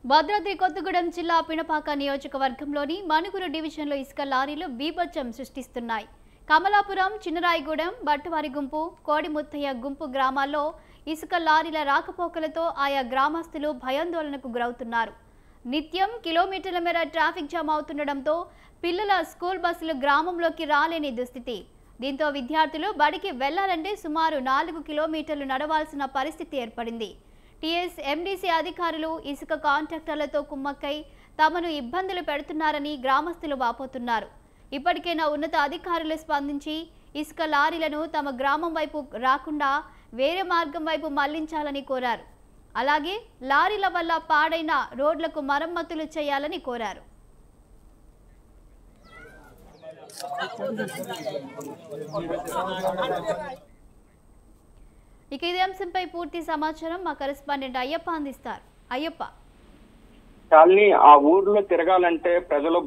భద్రాద్రి కొత్తగూడెం జిల్లా పినపాక నియోజకవర్గంలోని మనుగురు డివిజన్లో ఇసుక లారీలు బీభత్సం సృష్టిస్తున్నాయి. కమలాపురం, చిన్నరాయగూడెం, బట్టవారి గుంపు, కోడిముత్తయ్య గుంపు గ్రామాల్లో ఇసుక లారీల రాకపోకలతో ఆయా గ్రామస్తులు భయాందోళనకు గురవుతున్నారు. నిత్యం కిలోమీటర్ల మేర ట్రాఫిక్ జామ్ అవుతుండటంతో పిల్లల స్కూల్ బస్సులు గ్రామంలోకి రాలేని దుస్థితి. దీంతో విద్యార్థులు బడికి వెళ్లాలంటే సుమారు 4 కిలోమీటర్లు నడవాల్సిన పరిస్థితి ఏర్పడింది. టీఎస్ ఎండీసీ అధికారులు ఇసుక కాంట్రాక్టర్లతో కుమ్మక్కై తమను ఇబ్బందులు పెడుతున్నారని గ్రామస్తులు వాపోతున్నారు. ఇప్పటికైనా ఉన్నత అధికారులు స్పందించి ఇసుక లారీలను తమ గ్రామం వైపు రాకుండా వేరే మార్గం వైపు మళ్లించాలని కోరారు. అలాగే లారీల వల్ల పాడైన రోడ్లకు మరమ్మతులు చేయాలని కోరారు. ఇక ఇదే అంశంపై పూర్తి సమాచారం మా కరెస్పాండెంట్ అయ్యప్ప అందిస్తారు. అయ్యప్ప, కాలనీ ఆ ఊర్లో తిరగాలంటే ప్రజలు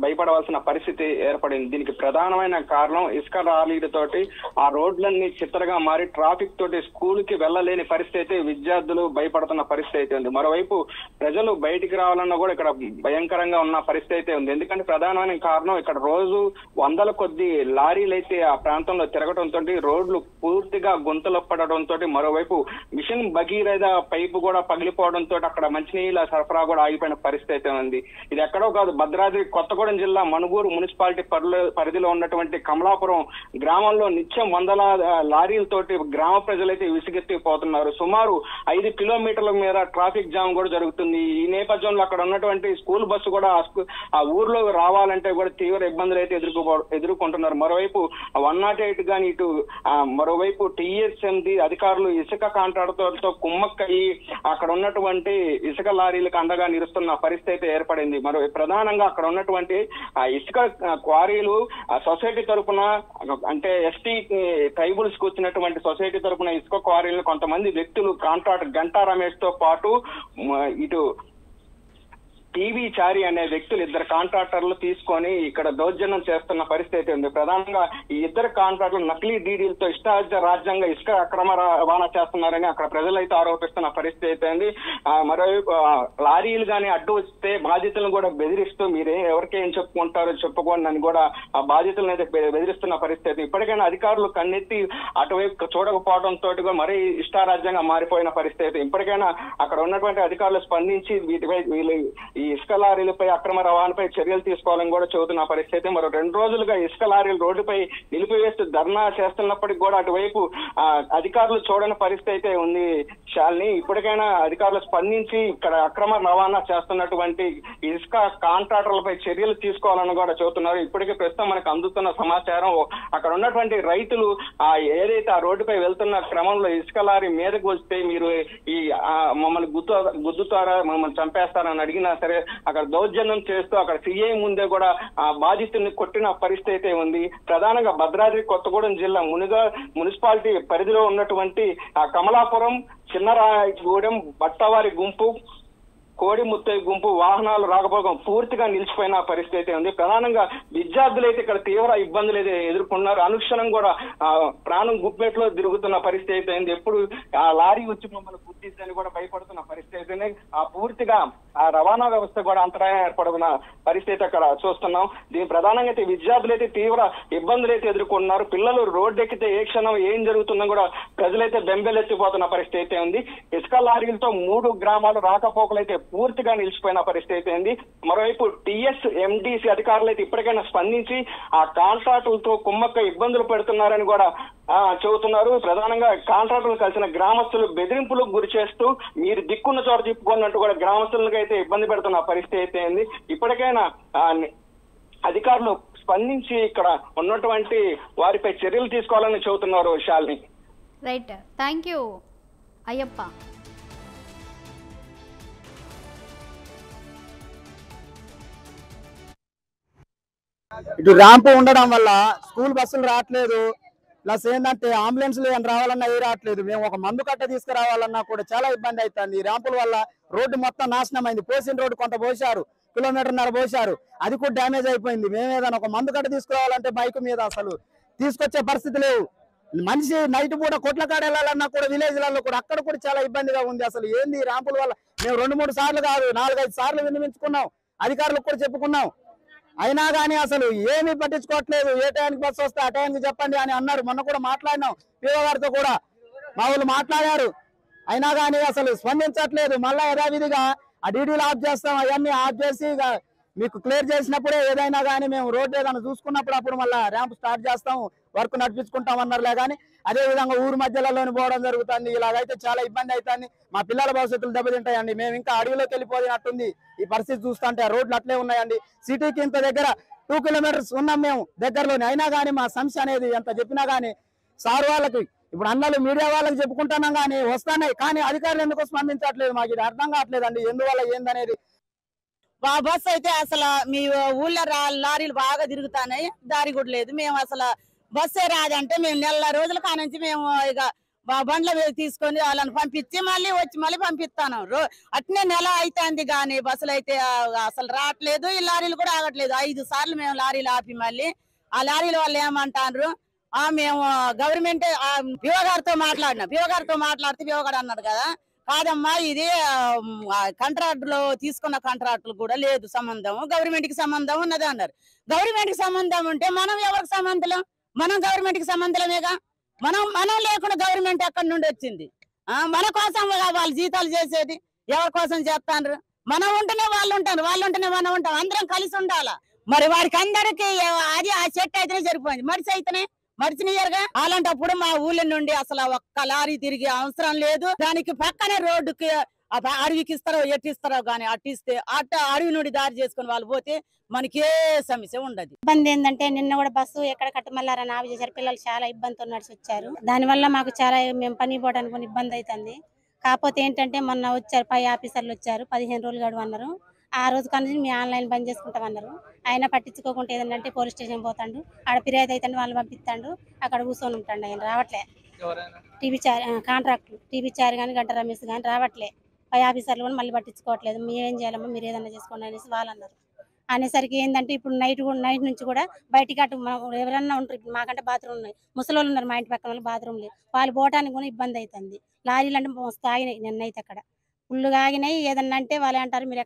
భయపడవలసిన పరిస్థితి ఏర్పడింది. దీనికి ప్రధానమైన కారణం ఇసుక లారీలతోటి ఆ రోడ్లన్నీ చిత్తరగా మారి ట్రాఫిక్ తోటి స్కూల్ కి వెళ్ళలేని పరిస్థితి అయితే విద్యార్థులు భయపడుతున్న పరిస్థితి అయితే ఉంది. మరోవైపు ప్రజలు బయటికి రావాలన్నా కూడా ఇక్కడ భయంకరంగా ఉన్న పరిస్థితి అయితే ఉంది. ఎందుకంటే ప్రధానమైన కారణం ఇక్కడ రోజు వందల కొద్ది లారీలు అయితే ఆ ప్రాంతంలో తిరగడంతో రోడ్లు పూర్తిగా గుంతలు పడడంతో మరోవైపు మిషన్ భగీరథ పైపు కూడా పగిలిపోవడంతో అక్కడ మంచినీళ్ళ సరఫరా కూడా ఆగిపోయిన పరిస్థితి అయితే ఉంది. ఇది ఎక్కడో కాదు, భద్రాద్రి కొత్తగూడెం జిల్లా మనుగూరు మున్సిపాలిటీ పరిధిలో ఉన్నటువంటి కమలాపురం గ్రామంలో నిత్యం వందల లారీలతోటి గ్రామ ప్రజలైతే విసిగెత్తిపోతున్నారు. సుమారు 5 కిలోమీటర్ల మేర ట్రాఫిక్ జామ్ కూడా జరుగుతుంది. ఈ నేపథ్యంలో అక్కడ ఉన్నటువంటి స్కూల్ బస్సు కూడా ఆ ఊర్లో రావాలంటే కూడా తీవ్ర ఇబ్బందులు అయితే ఎదుర్కొంటున్నారు. మరోవైపు 108 గాని ఇటు మరోవైపు టీఎస్ఎండి అధికారులు ఇసుక కాంట్రాక్టర్లతో కుమ్మక్కయి అక్కడ ఉన్నటువంటి ఇసుక లారీలకు అండగా నిలుస్తున్న పరిస్థితి అయితే ఏర్పడింది. మరో ప్రధానంగా అక్కడ ఉన్నటువంటి ఇసుక క్వారీలు సొసైటీ తరఫున అంటే ఎస్టీ ట్రైబుల్స్ కు వచ్చినటువంటి సొసైటీ తరఫున ఇసుక క్వారీలను కొంతమంది వ్యక్తులు కాంట్రాక్ట్ గంటా రమేష్ తో పాటు ఇటు టీవీ చారి అనే వ్యక్తులు 2 కాంట్రాక్టర్లు తీసుకొని ఇక్కడ దౌర్జన్యం చేస్తున్న పరిస్థితి ఉంది. ప్రధానంగా ఈ 2 కాంట్రాక్టర్లు నకిలీ డీడీలతో రాజ్యాంగ ఇసుక అక్రమ రవాణా చేస్తున్నారని అక్కడ ప్రజలైతే ఆరోపిస్తున్న పరిస్థితి అయితే ఉంది. మరోవైపు లారీలు కానీ అడ్డు వస్తే బాధితులను కూడా బెదిరిస్తూ మీరే ఎవరికేం చెప్పుకుంటారో చెప్పుకోండి అని కూడా ఆ బాధితులను అయితే బెదిరిస్తున్న పరిస్థితి. ఇప్పటికైనా అధికారులు కన్నెత్తి అటువైపు చూడకపోవడంతో కూడా మరీ ఇష్టారాజ్యంగా మారిపోయిన పరిస్థితి. ఇప్పటికైనా అక్కడ ఉన్నటువంటి అధికారులు స్పందించి వీటిపై ఈ ఇసుక లారీలపై అక్రమ రవాణాపై చర్యలు తీసుకోవాలని కూడా చెబుతున్న పరిస్థితి. మరో 2 రోజులుగా ఇసుక లారీలు రోడ్డుపై నిలిపివేస్తూ ధర్నా చేస్తున్నప్పటికీ కూడా అటువైపు అధికారులు చూడని పరిస్థితి అయితే ఉంది. శాలిని, ఇప్పటికైనా అధికారులు స్పందించి ఇక్కడ అక్రమ రవాణా చేస్తున్నటువంటి ఇసుక కాంట్రాక్టర్లపై చర్యలు తీసుకోవాలని కూడా చెబుతున్నారు. ఇప్పటికే ప్రస్తుతం మనకు అందుతున్న సమాచారం అక్కడ ఉన్నటువంటి రైతులు ఏదైతే ఆ రోడ్డుపై వెళ్తున్న క్రమంలో ఇసుక లారీ మీదకు వస్తే మీరు ఈ మమ్మల్ని గుద్దుతారా, మమ్మల్ని చంపేస్తారని అడిగినా సరే అక్కడ దౌర్జన్యం చేస్తూ అక్కడ సిఐ ముందే కూడా ఆ బాధితుల్ని కొట్టిన పరిస్థితి అయితే ఉంది. ప్రధానంగా భద్రాద్రి కొత్తగూడెం జిల్లా మున్సిపాలిటీ పరిధిలో ఉన్నటువంటి కమలాపురం, చిన్నరాయగూడెం, బట్టవారి గుంపు, కోడిముత్తయ్య గుంపు వాహనాలు రాకపోవడం పూర్తిగా నిలిచిపోయిన పరిస్థితి అయితే ఉంది. ప్రధానంగా విద్యార్థులు అయితే ఇక్కడ తీవ్ర ఇబ్బందులు అయితే ఎదుర్కొన్నారు. అనుక్షణం కూడా ప్రాణం గుప్పెట్లో తిరుగుతున్న పరిస్థితి అయితే ఉంది. ఎప్పుడు ఆ లారీ వచ్చి మమ్మల్ని గుర్తించని కూడా భయపడుతున్న పరిస్థితి అయితే పూర్తిగా ఆ రవాణా వ్యవస్థ కూడా అంతరాయం ఏర్పడుతున్న పరిస్థితి అక్కడ చూస్తున్నాం. దీని ప్రధానంగా అయితే విద్యార్థులు అయితే తీవ్ర ఇబ్బందులు అయితే ఎదుర్కొన్నారు. పిల్లలు రోడ్డు ఎక్కితే ఏ క్షణం ఏం జరుగుతుందో కూడా ప్రజలైతే బెంబెలెత్తిపోతున్న పరిస్థితి అయితే ఉంది. ఇసుక లారీలతో 3 గ్రామాలు రాకపోకలు అయితే పూర్తిగా నిలిచిపోయిన పరిస్థితి అయితే ఉంది. మరోవైపు టీఎస్ ఎండీసీ అధికారులు అయితే ఇప్పటికైనా స్పందించి ఆ కాంట్రాక్టులతో కుమ్మక్క ఇబ్బందులు పెడుతున్నారని కూడా చెబుతున్నారు. ప్రధానంగా కాంట్రాక్టులు కలిసిన గ్రామస్తులు బెదిరింపులకు గురి చేస్తూ మీరు దిక్కున్న చోట తిప్పుకున్నట్టు కూడా గ్రామస్తులకు అయితే ఇబ్బంది పెడుతున్న పరిస్థితి అయితే ఉంది. ఇప్పటికైనా అధికారులు స్పందించి ఇక్కడ ఉన్నటువంటి వారిపై చర్యలు తీసుకోవాలని చెబుతున్నారు. Shalini, right, thank you Ayyappa. ఇటు ర్యాంపు ఉండడం వల్ల స్కూల్ బస్సులు రావట్లేదు. ప్లస్ ఏంటంటే అంబులెన్స్లు రావాలన్నా ఏ రావట్లేదు. మేము ఒక మందు కట్ట తీసుకురావాలన్నా కూడా చాలా ఇబ్బంది అవుతుంది. ఈ ర్యాంపుల వల్ల రోడ్డు మొత్తం నాశనం అయింది. పోసిన రోడ్డు కొంత పోసారు, 1.5 కిలోమీటర్ పోసారు, అది కూడా డ్యామేజ్ అయిపోయింది. మేము ఏదైనా ఒక మందు కట్ట తీసుకురావాలంటే బైక్ మీద అసలు తీసుకొచ్చే పరిస్థితి లేవు. మనిషి నైట్ పూట కొట్ల కాడ వెళ్ళాలన్నా కూడా విలేజ్లలో కూడా అక్కడ కూడా చాలా ఇబ్బందిగా ఉంది. అసలు ఏంది ర్యాంపుల వల్ల మేము 2-3 సార్లు కాదు 4-5 సార్లు విన్నవించుకున్నాం, అధికారులకు కూడా చెప్పుకున్నాం. అయినా కానీ అసలు ఏమీ పట్టించుకోవట్లేదు. ఏ టైంకి బస్సు వస్తే ఆ టైంకి చెప్పండి అని అన్నారు. మొన్న కూడా మాట్లాడినాం పీఓ గారితో కూడా, మా వాళ్ళు మాట్లాడారు. అయినా కానీ అసలు స్పందించట్లేదు. మళ్ళా యథావిధిగా ఆ డీడీలు ఆఫ్ చేస్తాం, అవన్నీ ఆఫ్ చేసి మీకు క్లియర్ చేసినప్పుడే ఏదైనా కానీ మేము రోడ్డు ఏదైనా చూసుకున్నప్పుడు అప్పుడు మళ్ళీ ర్యాంప్ స్టార్ట్ చేస్తాం, వర్క్ నడిపించుకుంటాం అన్నారులే. కానీ అదే విధంగా ఊరు మధ్యలోని పోవడం జరుగుతుంది. ఇలాగైతే చాలా ఇబ్బంది అవుతుంది. మా పిల్లల భవిష్యత్తులు దెబ్బతింటాయండి. మేము ఇంకా అడవిలోకి వెళ్ళిపోయినట్టుంది ఈ పరిస్థితి చూస్తుంటే. రోడ్లు అట్లే ఉన్నాయండి. సిటీకి ఇంత దగ్గర 2 కిలోమీటర్స్ ఉన్నాం మేము దగ్గరలోని. అయినా కానీ మా సమస్య అనేది ఎంత చెప్పినా కానీ సార్ వాళ్ళకి ఇప్పుడు అన్నలు మీడియా వాళ్ళకి చెప్పుకుంటున్నాం కానీ వస్తున్నాయి, కానీ అధికారులు ఎందుకు స్పందించట్లేదు మాకు ఇది అర్థం కావట్లేదండి. ఎందువల్ల ఏందనేది. బస్సు అయితే అసలు మీ ఊళ్ళో లారీలు బాగా తిరుగుతున్నాయి, దారి కూడా లేదు. మేము అసలు బస్సే రాదంటే మేము నెల రోజుల కానుంచి మేము ఇక బండ్ల మీద తీసుకొని వాళ్ళని పంపించి మళ్ళీ పంపిస్తాను. అట్నే నెల అవుతుంది కానీ బస్సులు అయితే అసలు రావట్లేదు. ఈ లారీలు కూడా ఆగట్లేదు. 5 సార్లు మేము లారీలు ఆపి మళ్ళీ ఆ లారీల వాళ్ళు ఏమంటారు, మేము గవర్నమెంట్ పిఓ గారితో మాట్లాడితే పిఓ గారు అన్నాడు కదా, కాదమ్మా ఇది కాంట్రాక్ట్ లో తీసుకున్న కాంట్రాక్టులు కూడా లేదు సంబంధం, గవర్నమెంట్ కి సంబంధం ఉన్నది అన్నారు. గవర్నమెంట్ కి సంబంధం ఉంటే మనం ఎవరికి సంబంధం? మనం గవర్నమెంట్ కి సంబంధమేగా. మనం లేకుండా గవర్నమెంట్ ఎక్కడి నుండి వచ్చింది? మన కోసం వాళ్ళు జీతాలు చేసేది, ఎవరి కోసం చేస్తాండ్రు? మనం ఉంటేనే వాళ్ళు ఉంటారు, వాళ్ళు ఉంటేనే మనం ఉంటాం. అందరం కలిసి ఉండాలా. మరి వాడికి అందరికి అది ఆ చెట్టు అయితేనే సరిపోయింది, మడిసి అయితేనే మడిచినయరుగా. అలాంటప్పుడు మా ఊళ్ళ నుండి అసలు ఒక్క లారీ తిరిగే అవసరం లేదు. దానికి పక్కనే రోడ్డుకి అడవికి ఇస్తారో ఎట్టిస్తారో గానీ అట్టిస్తే అడవి నుండి దారి చేసుకుని వాళ్ళు పోతే మనకే సమస్య ఉండదు. ఇబ్బంది ఏంటంటే నిన్న కూడా బస్సు ఎక్కడ కట్టమల్లారని ఆవి చేశారు. పిల్లలు చాలా ఇబ్బందితో నడిచి వచ్చారు. దానివల్ల మాకు చాలా మేము పని పోవడానికి ఇబ్బంది అవుతుంది. కాకపోతే ఏంటంటే మొన్న వచ్చారు, పై ఆఫీసర్లు వచ్చారు, 15 రోజులు గడువు అన్నారు. ఆ రోజు కానీ మీ ఆన్లైన్ బంద్ చేసుకుంటామన్నారు. ఆయన పట్టించుకోకుండా ఏదంటే పోలీస్ స్టేషన్ పోతాడు, ఆడ ఫిర్యాదు అవుతాడు, వాళ్ళు పంపిస్తాడు, అక్కడ కూర్చొని ఉంటాడు. ఆయన రావట్లే. కాంట్రాక్టులు టీవీ చార్ కానీ గంట రమేష్ కానీ రావట్లే. పై ఆఫీసర్లు కూడా మళ్ళీ పట్టించుకోవట్లేదు. మీరేం చేయాలమ్మా, మీరు ఏదన్నా చేసుకోండి అనేసి వాళ్ళు అన్నారు. అనేసరికి ఏంటంటే ఇప్పుడు నైట్ నుంచి కూడా బయటికి అటు ఎవరన్నా ఉంటారు. ఇప్పుడు మాకంటే బాత్రూమ్ ఉన్నాయి, ముసలోళ్ళు ఉన్నారు మా ఇంటి పక్కన వాళ్ళు, బాత్రూమ్ లేదు. వాళ్ళు పోవడానికి కూడా ఇబ్బంది అవుతుంది. లారీలు అంటే మస్తు ఆగినాయి నిన్నైతే, అక్కడ ఫుల్లుగా ఆగినాయి. ఏదన్నా అంటే వాళ్ళు అంటారు మీరు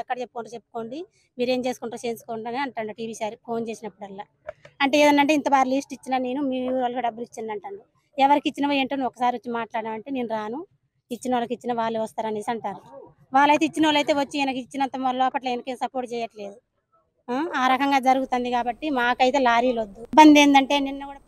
ఎక్కడ చెప్పుకోండి, మీరేం చేసుకుంటారో చేసుకోండి అని అంటాడు టీవీ సార్ ఫోన్ చేసినప్పుడల్లా. అంటే ఏదన్నా అంటే ఇంత బాగా లిస్ట్ ఇచ్చినా నేను మీ వాళ్ళకి డబ్బులు ఇచ్చింది అంటాను. ఎవరికి ఇచ్చినవో ఏంటో నువ్వు ఒకసారి వచ్చి మాట్లాడామంటే నేను రాను, ఇచ్చిన వాళ్ళకి ఇచ్చిన వాళ్ళే వస్తారనేసి అంటారు. వాళ్ళైతే ఇచ్చిన వాళ్ళైతే వచ్చి ఈయనకి ఇచ్చినంత లోపల ఈయనకి సపోర్ట్ చేయట్లేదు. ఆ రకంగా జరుగుతుంది. కాబట్టి మాకైతే లారీలు వద్దు. ఇబ్బంది ఏంటంటే నిన్న కూడా